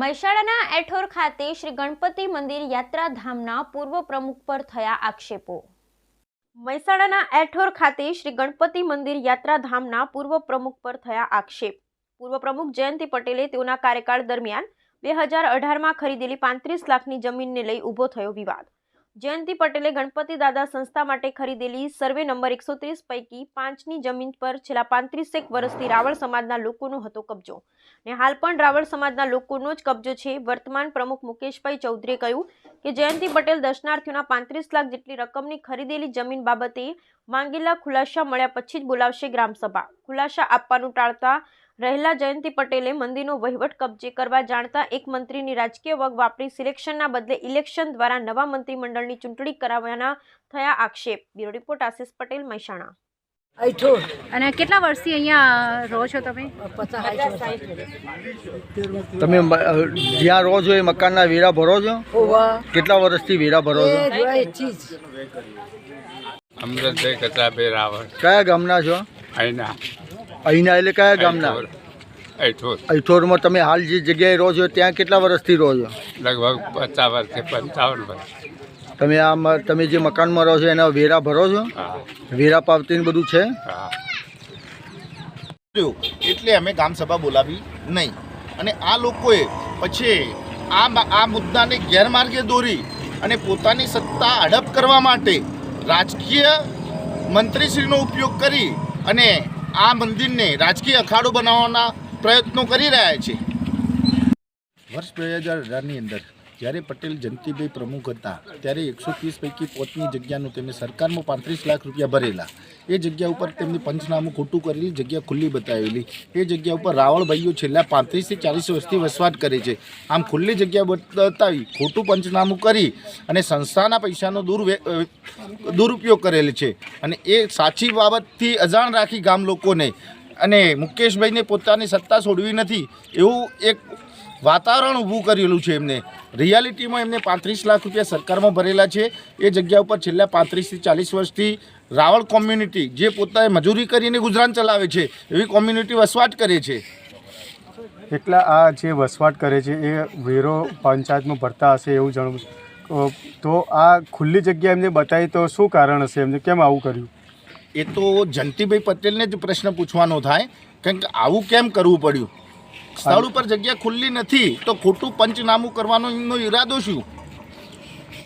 મહેસાણાના એઠોર ખાતે શ્રી ગણપતિ મંદિર યાત્રાધામના પૂર્વ પ્રમુખ પર થયા આક્ષેપો। મહેસાણાના એઠોર ખાતે શ્રી ગણપતિ મંદિર યાત્રાધામના પૂર્વ પ્રમુખ પર થયા આક્ષેપ। પૂર્વ પ્રમુખ જયંતિ પટેલે તેઓના કાર્યકાળ દરમિયાન 2018માં ખરીદેલી 35 લાખની જમીનને લઈ ઊભો થયો વિવાદ। જયંતિ પટેલે ગણપતિ દાદા સંસ્થા માટે ખરીદેલી સર્વે નંબર 130 પૈકી 5ની જમીન પર છેલ્લા 35 વર્ષથી રાવળ સમાજના લોકોનો હતો કબજો ને હાલ પણ રાવળ સમાજના લોકોનો જ કબજો છે। વર્તમાન પ્રમુખ મુકેશભાઈ ચૌધરીએ કહ્યું કે જયંતિ પટેલ દર્શનાર્થીઓના 35 લાખ જેટલી રકમની ખરીદેલી જમીન બાબતે માંગેલા ખુલાસા મળ્યા પછી જ બોલાવશે ગ્રામસભા। ખુલાસા આપવાનું ટાળતા રહેલા જયંતિ પટેલે મંદિરનો વહીવટ કબજે કરવા જાણતા એક મંત્રીની રાજકીય વગ વાપરી સિલેક્શનના બદલે ઇલેક્શન દ્વારા નવા મંત્રીમંડળની ચૂંટણી કરાવવાના થયા આક્ષેપ। Bureau report Ashish Patel, Mehsana. અને કેટલા વર્ષથી અહીંયા રહો છો તમે? તમે જ્યાં રહો છો એ મકાનના વેરા ભરો છો? કેટલા વર્ષથી વેરા ભરો છો? અમૃતભાઈ કચાભાઈ રાવળ। કયા ગામના છો? અહીંના એટલે કયા ગામના? એઠોર। એઠોરમાં તમે હાલ જે જગ્યાએ રહો છો ત્યાં કેટલા વર્ષથી રહો છો? લગભગ 50 વર્ષથી 55 વર્ષ। તમે જે મકાનમાં રહો છો એના વેરા ભરો છો? વેરા પાવતી બધું છે? એટલે અમે ગામસભા બોલાવી નહીં અને આ લોકોએ પછી આ મુદ્દાને ગેરમાર્ગે દોરી અને પોતાની સત્તા હડપ કરવા માટે રાજકીય મંત્રીશ્રીનો ઉપયોગ કરી અને આ મંદિરને રાજકીય અખાડો બનાવવાના પ્રયત્નો કરી રહ્યા છે। વર્ષ 2018ની અંદર જ્યારે પટેલ જયંતિભાઈ પ્રમુખ હતા ત્યારે 130 પૈકી 5ની જગ્યાનું તેમણે સરકારમાં 35 લાખ રૂપિયા ભરેલા। એ જગ્યા ઉપર તેમની પંચનામું ખોટું કરેલી, જગ્યા ખુલ્લી બતાવેલી। એ જગ્યા ઉપર રાવળભાઈઓ છેલ્લા 35 થી 40 વર્ષથી વસવાટ કરે છે। આમ ખુલ્લી જગ્યા બતાવી ખોટું પંચનામું કરી અને સંસ્થાના પૈસાનો દુરુપયોગ કરેલ છે અને એ સાચી બાબતથી અજાણ રાખી ગામ લોકોને અને મુકેશભાઈને પોતાની સત્તા છોડવી નથી એવું એક વાતાવરણ ઊભું કરેલું છે। એમને રિયાલિટીમાં એમને 35 લાખ રૂપિયા સરકારમાં ભરેલા છે। એ જગ્યા ઉપર છેલ્લા 35 થી 40 વર્ષથી રાવળ કોમ્યુનિટી જે પોતાએ મજૂરી કરીને ગુજરાન ચલાવે છે એવી કોમ્યુનિટી વસવાટ કરે છે। એટલા આ જે વસવાટ કરે છે એ વેરો પંચાયતમાં ભરતા હશે એવું જાણવું, તો આ ખુલ્લી જગ્યા એમને બતાવી તો શું કારણ હશે? એમને કેમ આવું કર્યું? એ તો જયંતિભાઈ પટેલને જ પ્રશ્ન પૂછવાનો થાય, કારણ કે આવું કેમ કરવું પડ્યું? સ્થળ ઉપર જગ્યા ખુલ્લી નથી તો ખોટું પંચનામું કરવાનો એમનો ઈરાદો શું?